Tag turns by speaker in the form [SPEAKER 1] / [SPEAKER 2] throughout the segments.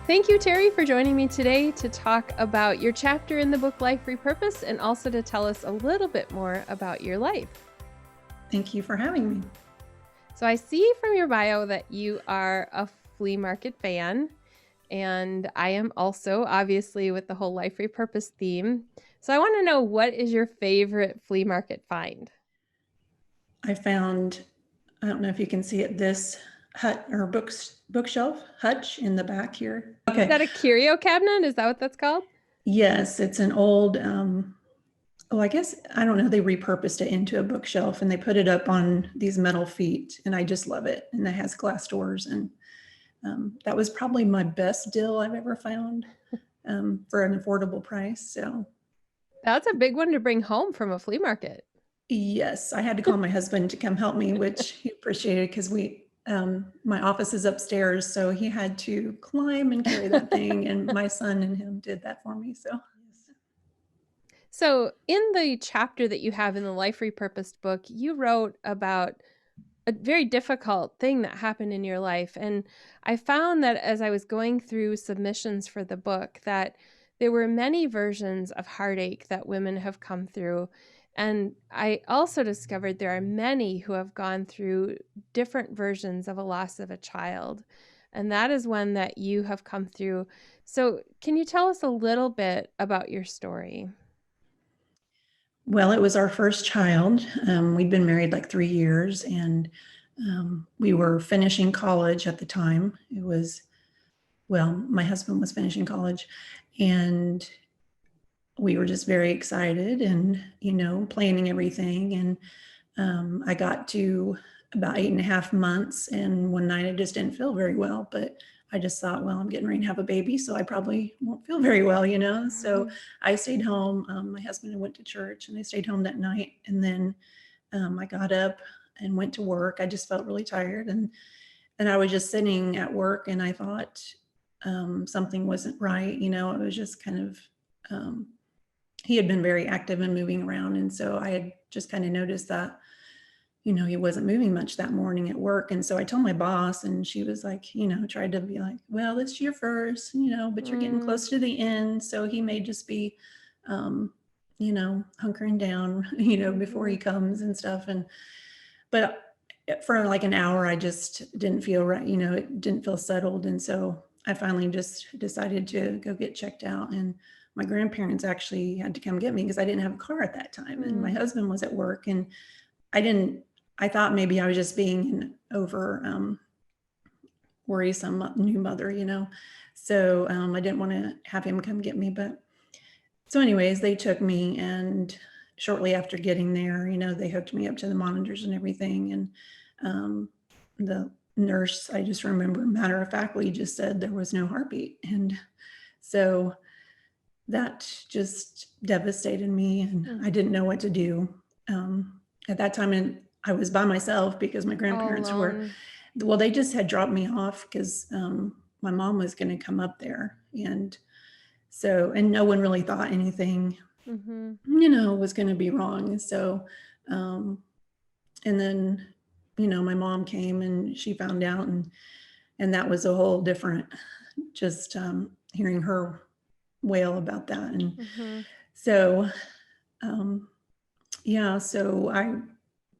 [SPEAKER 1] Thank you, Terri, for joining me today to talk about your chapter in the book Life Repurposed, and also to tell us a little bit more about your life.
[SPEAKER 2] Thank you for having me.
[SPEAKER 1] So I see from your bio that you are a flea market fan, and I am also, obviously, with the whole Life Repurposed theme. So I want to know, what is your favorite flea market find?
[SPEAKER 2] I found, I don't know if you can see it, this hut or bookshelf hutch in the back here.
[SPEAKER 1] Okay. Is that a curio cabinet? Is that what that's called?
[SPEAKER 2] Yes, it's an old, I guess, I don't know, they repurposed it into a bookshelf and they put it up on these metal feet, and I just love it. And it has glass doors, and that was probably my best deal I've ever found for an affordable price. So
[SPEAKER 1] that's a big one to bring home from a flea market.
[SPEAKER 2] Yes, I had to call my husband to come help me, which he appreciated, because my office is upstairs, so he had to climb and carry that thing, and my son and him did that for me.
[SPEAKER 1] So in the chapter that you have in the Life Repurposed book, you wrote about a very difficult thing that happened in your life. And I found that as I was going through submissions for the book, that there were many versions of heartache that women have come through. And I also discovered there are many who have gone through different versions of a loss of a child. And that is one that you have come through. So can you tell us a little bit about your story?
[SPEAKER 2] Well, it was our first child. We'd been married like 3 years, and we were finishing college at the time. My husband was finishing college, and we were just very excited and, planning everything. And I got to about 8.5 months, and one night I just didn't feel very well, but I just thought, well, I'm getting ready to have a baby, so I probably won't feel very well, So I stayed home. My husband went to church, and I stayed home that night. And then I got up and went to work. I just felt really tired, and I was just sitting at work, and I thought something wasn't right. It was just kind of, he had been very active and moving around. And so I had just kind of noticed that, he wasn't moving much that morning at work. And so I told my boss, and she was like, tried to be like, well, this is your first, but you're getting close to the end. So he may just be, hunkering down, before he comes and stuff. But for like an hour, I just didn't feel right. It didn't feel settled. And so I finally just decided to go get checked out. And my grandparents actually had to come get me because I didn't have a car at that time. And my husband was at work, and I thought maybe I was just being an over worrisome new mother, So I didn't want to have him come get me. But so anyways, they took me, and shortly after getting there, they hooked me up to the monitors and everything. And the nurse, I just remember, matter of factly just said there was no heartbeat. And so that just devastated me, and I didn't know what to do. At that time, and I was by myself because my grandparents they just had dropped me off because my mom was going to come up there. And no one really thought anything, was going to be wrong. So, and then, my mom came, and she found out, and that was a whole different, just hearing her wail about that. And so, so I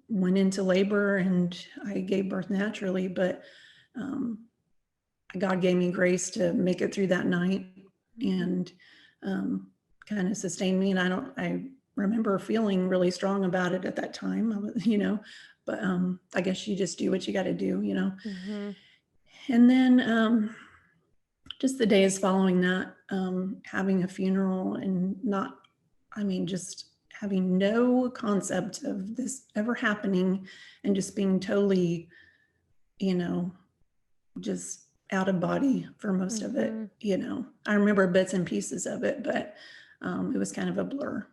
[SPEAKER 2] went into labor, and I gave birth naturally, but God gave me grace to make it through that night, and kind of sustain me. And I remember feeling really strong about it at that time. I was, but I guess you just do what you got to do, And then just the days following that, having a funeral, and just having no concept of this ever happening, and just being totally, just out of body for most of it. I remember bits and pieces of it, but it was kind of a blur.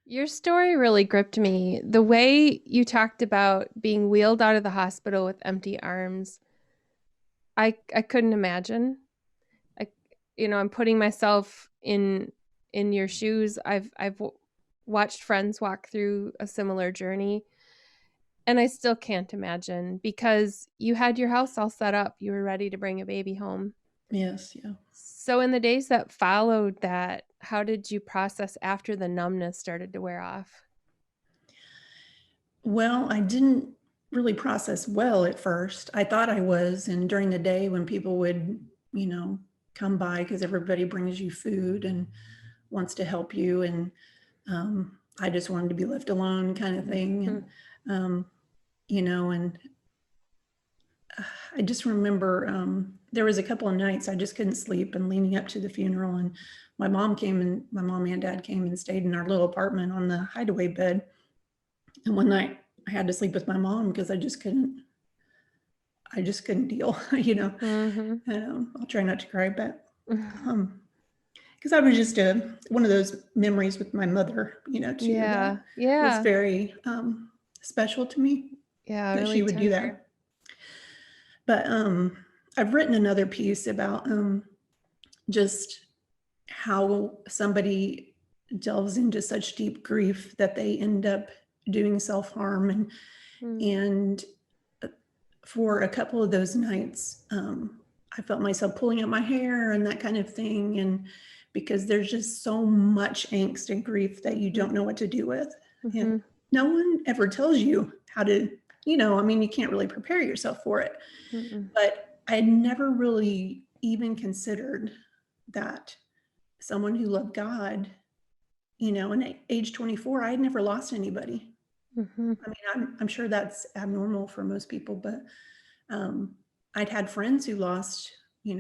[SPEAKER 1] Your story really gripped me. The way you talked about being wheeled out of the hospital with empty arms, I couldn't imagine. I'm putting myself in your shoes. I've watched friends walk through a similar journey, and I still can't imagine, because you had your house all set up. You were ready to bring a baby home.
[SPEAKER 2] Yes. Yeah.
[SPEAKER 1] So in the days that followed that, how did you process after the numbness started to wear off?
[SPEAKER 2] Well, I didn't really process well at first. I thought I was. And during the day when people would, come by, because everybody brings you food and wants to help you. And I just wanted to be left alone, kind of thing. And, um, and I just remember there was a couple of nights I just couldn't sleep, and leading up to the funeral, and my mom and dad came and stayed in our little apartment on the hideaway bed. And one night I had to sleep with my mom because I just couldn't deal,
[SPEAKER 1] Mm-hmm.
[SPEAKER 2] I'll try not to cry, but because I was just one of those memories with my mother, too,
[SPEAKER 1] Yeah.
[SPEAKER 2] that was
[SPEAKER 1] Yeah.
[SPEAKER 2] very special to me,
[SPEAKER 1] Yeah.
[SPEAKER 2] that she
[SPEAKER 1] Really
[SPEAKER 2] would do
[SPEAKER 1] tender.
[SPEAKER 2] that. But I've written another piece about just how somebody delves into such deep grief that they end up doing self-harm. And for a couple of those nights, I felt myself pulling at my hair and that kind of thing. And because there's just so much angst and grief that you don't know what to do with.
[SPEAKER 1] Mm-hmm.
[SPEAKER 2] And no one ever tells you how to, you can't really prepare yourself for it.
[SPEAKER 1] Mm-mm.
[SPEAKER 2] But I had never really even considered that someone who loved God, and at age 24, I had never lost anybody.
[SPEAKER 1] Mm-hmm.
[SPEAKER 2] I mean, I'm sure that's abnormal for most people, but I'd had friends who lost,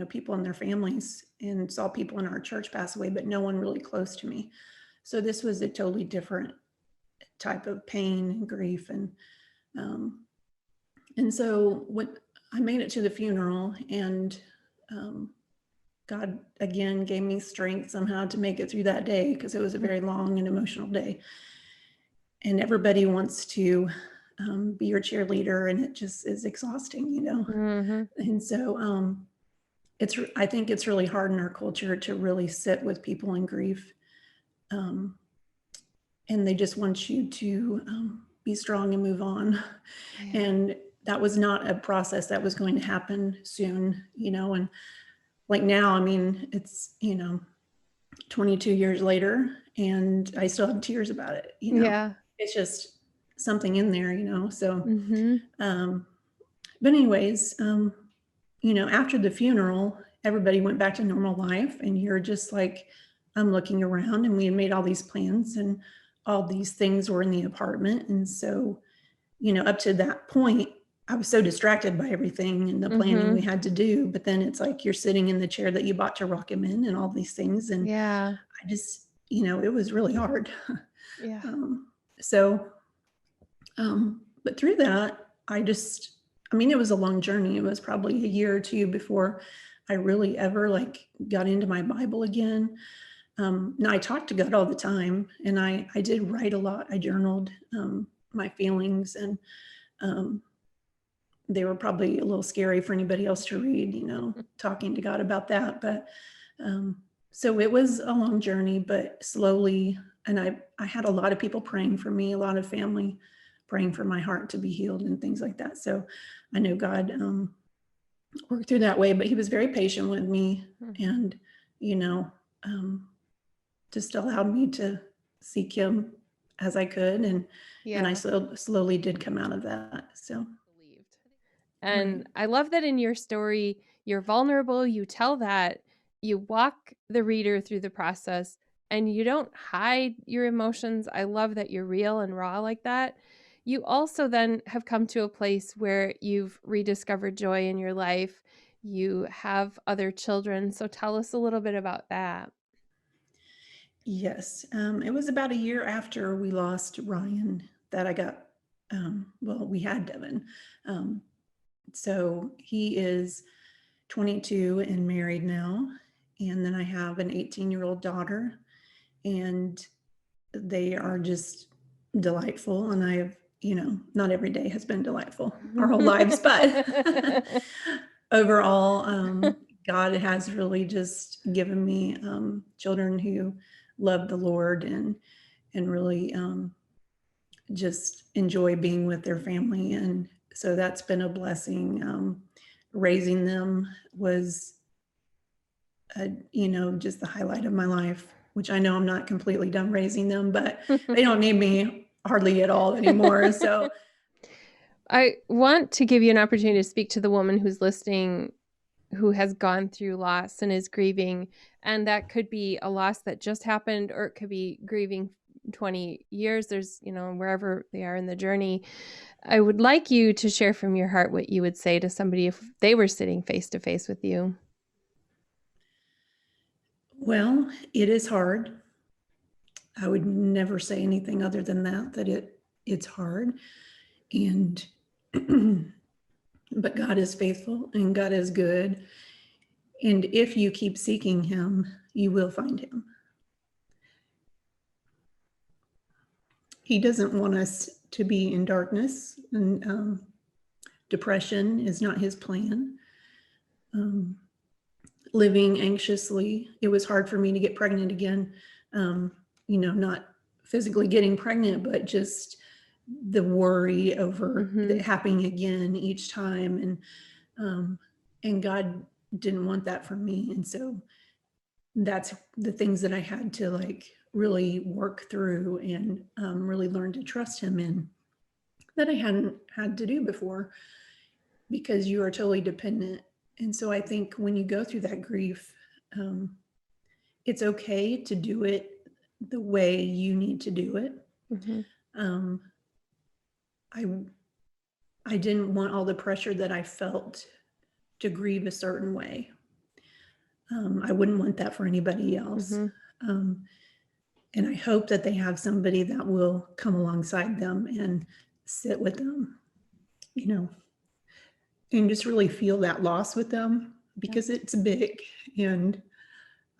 [SPEAKER 2] people in their families, and saw people in our church pass away, but no one really close to me. So this was a totally different type of pain and grief. And so when I made it to the funeral, and God again gave me strength somehow to make it through that day, because it was a very long and emotional day. And everybody wants to be your cheerleader, and it just is exhausting,
[SPEAKER 1] Mm-hmm.
[SPEAKER 2] And so I think it's really hard in our culture to really sit with people in grief. Um, and they just want you to be strong and move on.
[SPEAKER 1] Yeah.
[SPEAKER 2] And that was not a process that was going to happen soon, and like now, I mean, it's, 22 years later, and I still have tears about it,
[SPEAKER 1] Yeah.
[SPEAKER 2] it's just something in there, so,
[SPEAKER 1] Mm-hmm.
[SPEAKER 2] but anyways, after the funeral, everybody went back to normal life, and you're just like, I'm looking around, and we had made all these plans, and all these things were in the apartment. And so, up to that point, I was so distracted by everything and the planning
[SPEAKER 1] Mm-hmm.
[SPEAKER 2] we had to do. But then it's like you're sitting in the chair that you bought to rock him in, and all these things. And
[SPEAKER 1] Yeah.
[SPEAKER 2] I just, it was really hard.
[SPEAKER 1] Yeah.
[SPEAKER 2] um, so, but through that, I mean, it was a long journey. It was probably a year or two before I really ever like got into my Bible again. Now I talked to God all the time, and I did write a lot. I journaled my feelings, and um, they were probably a little scary for anybody else to read, talking to God about that. But um, so it was a long journey, but slowly. And I had a lot of people praying for me, a lot of family praying for my heart to be healed and things like that. So I know God worked through that way, but he was very patient with me,
[SPEAKER 1] Mm-hmm.
[SPEAKER 2] and, you know, um, just allowed me to seek him as I could. And I
[SPEAKER 1] Yeah.
[SPEAKER 2] slowly did come out of that. So,
[SPEAKER 1] Believed.
[SPEAKER 2] right.
[SPEAKER 1] And I love that in your story, you're vulnerable, you tell that, you walk the reader through the process, and you don't hide your emotions. I love that you're real and raw like that. You also then have come to a place where you've rediscovered joy in your life. You have other children. So tell us a little bit about that.
[SPEAKER 2] Yes. It was about a year after we lost Ryan that I got, well, we had Devin. Um, so he is 22 and married now. And then I have an 18-year-old daughter, and they are just delightful. And I have, not every day has been delightful our whole lives, but overall, God has really just given me children who love the Lord and really just enjoy being with their family. And so that's been a blessing. Raising them was, just the highlight of my life, which I know I'm not completely done raising them, but they don't need me hardly at all anymore. So
[SPEAKER 1] I want to give you an opportunity to speak to the woman who's listening, who has gone through loss and is grieving. And that could be a loss that just happened, or it could be grieving 20 years. There's, wherever they are in the journey. I would like you to share from your heart what you would say to somebody if they were sitting face to face with you.
[SPEAKER 2] well, it is hard. I would never say anything other than that it's hard. And but God is faithful and God is good. And if you keep seeking him, you will find him. He doesn't want us to be in darkness, and depression is not his plan. Living anxiously, it was hard for me to get pregnant again. Not physically getting pregnant, but just the worry over it happening again each time. And God didn't want that for me. And so that's the things that I had to really work through and really learn to trust him in, that I hadn't had to do before, because you are totally dependent. And so I think when you go through that grief, it's okay to do it the way you need to do it. I didn't want all the pressure that I felt to grieve a certain way. I wouldn't want that for anybody else. And I hope that they have somebody that will come alongside them and sit with them, and just really feel that loss with them, because it's big. And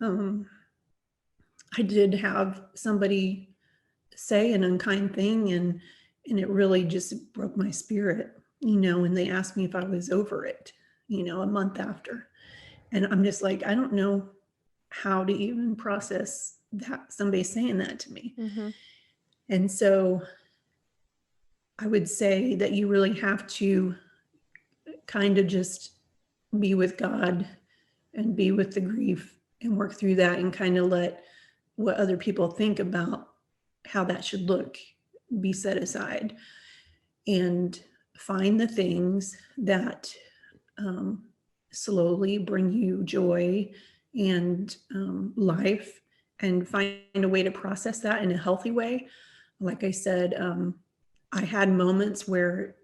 [SPEAKER 2] I did have somebody say an unkind thing, and it really just broke my spirit, when they asked me if I was over it, a month after. And I'm just like, I don't know how to even process that, somebody saying that to me. And so I would say that you really have to kind of just be with God and be with the grief and work through that, and kind of let what other people think about how that should look be set aside, and find the things that slowly bring you joy and life, and find a way to process that in a healthy way. Like I said, I had moments where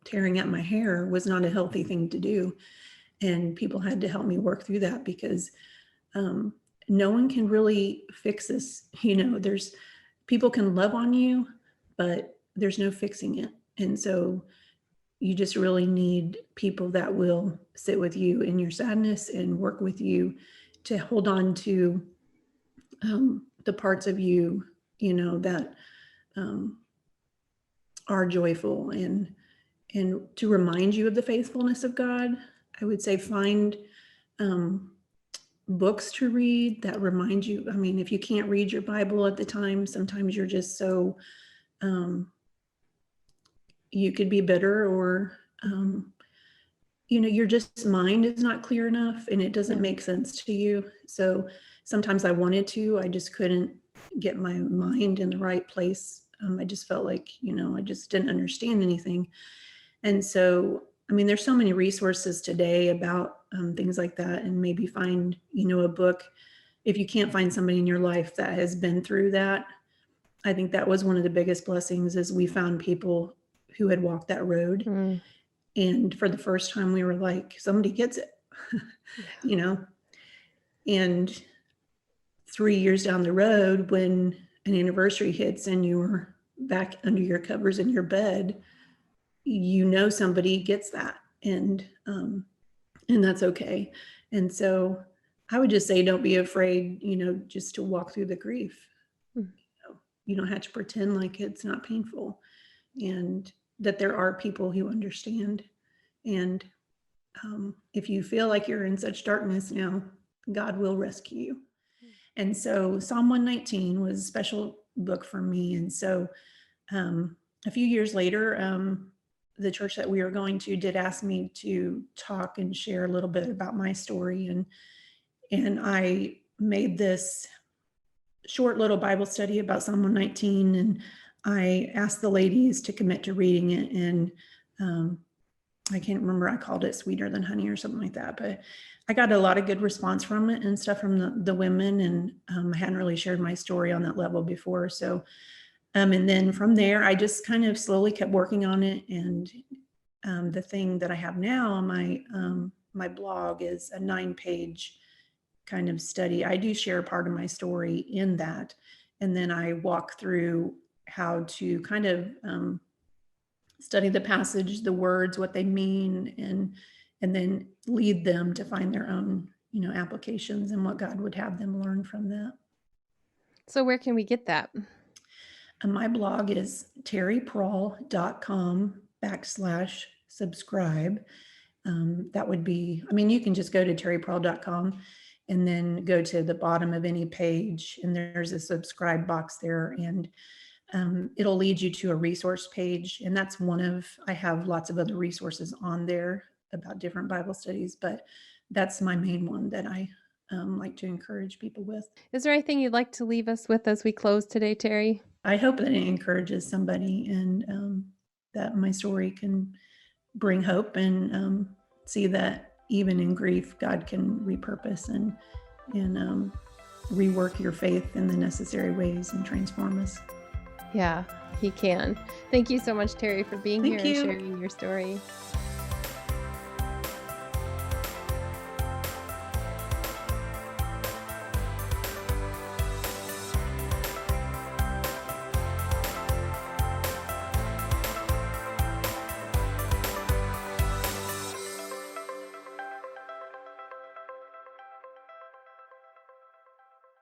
[SPEAKER 2] tearing at my hair was not a healthy thing to do, and people had to help me work through that, because no one can really fix this. There's people can love on you, but there's no fixing it. And so you just really need people that will sit with you in your sadness and work with you to hold on to the parts of you, that are joyful, and to remind you of the faithfulness of God. I would say find books to read that remind you. I mean, if you can't read your Bible at the time, sometimes you're just so, you could be bitter, or, your just mind is not clear enough and it doesn't make sense to you. So sometimes I wanted to, I just couldn't get my mind in the right place. I just felt like, I just didn't understand anything. And so, there's so many resources today about things like that, and maybe find, a book. If you can't find somebody in your life that has been through that, I think that was one of the biggest blessings, is we found people who had walked that road. And for the first time, we were like, somebody gets it, and 3 years down the road, when an anniversary hits and you're back under your covers in your bed, somebody gets that, and that's okay. And so I would just say, don't be afraid, just to walk through the grief. You don't have to pretend like it's not painful, and that there are people who understand. And if you feel like you're in such darkness now, God will rescue you. And so Psalm 119 was a special book for me. And so a few years later, the church that we were going to did ask me to talk and share a little bit about my story. And I made this short little Bible study about Psalm 119. And I asked the ladies to commit to reading it. And I can't remember, I called it Sweeter Than Honey or something like that. But I got a lot of good response from it and stuff from the women. And I hadn't really shared my story on that level before. So, and then from there, I just kind of slowly kept working on it. And the thing that I have now on my blog is a 9-page kind of study. I do share part of my story in that. And then I walk through how to kind of study the passage, the words, what they mean, and then lead them to find their own, applications and what God would have them learn from that.
[SPEAKER 1] So where can we get that?
[SPEAKER 2] And my blog is terriprahl.com/subscribe. That would be, you can just go to terriprahl.com and then go to the bottom of any page, and there's a subscribe box there, and it'll lead you to a resource page. And that's I have lots of other resources on there about different Bible studies, but that's my main one that I like to encourage people with.
[SPEAKER 1] Is there anything you'd like to leave us with as we close today, Terri?
[SPEAKER 2] I hope that it encourages somebody, and that my story can bring hope, and see that even in grief, God can repurpose and rework your faith in the necessary ways and transform us.
[SPEAKER 1] Yeah, he can. Thank you so much, Terri, for being
[SPEAKER 2] Thank
[SPEAKER 1] here
[SPEAKER 2] you.
[SPEAKER 1] and sharing your story.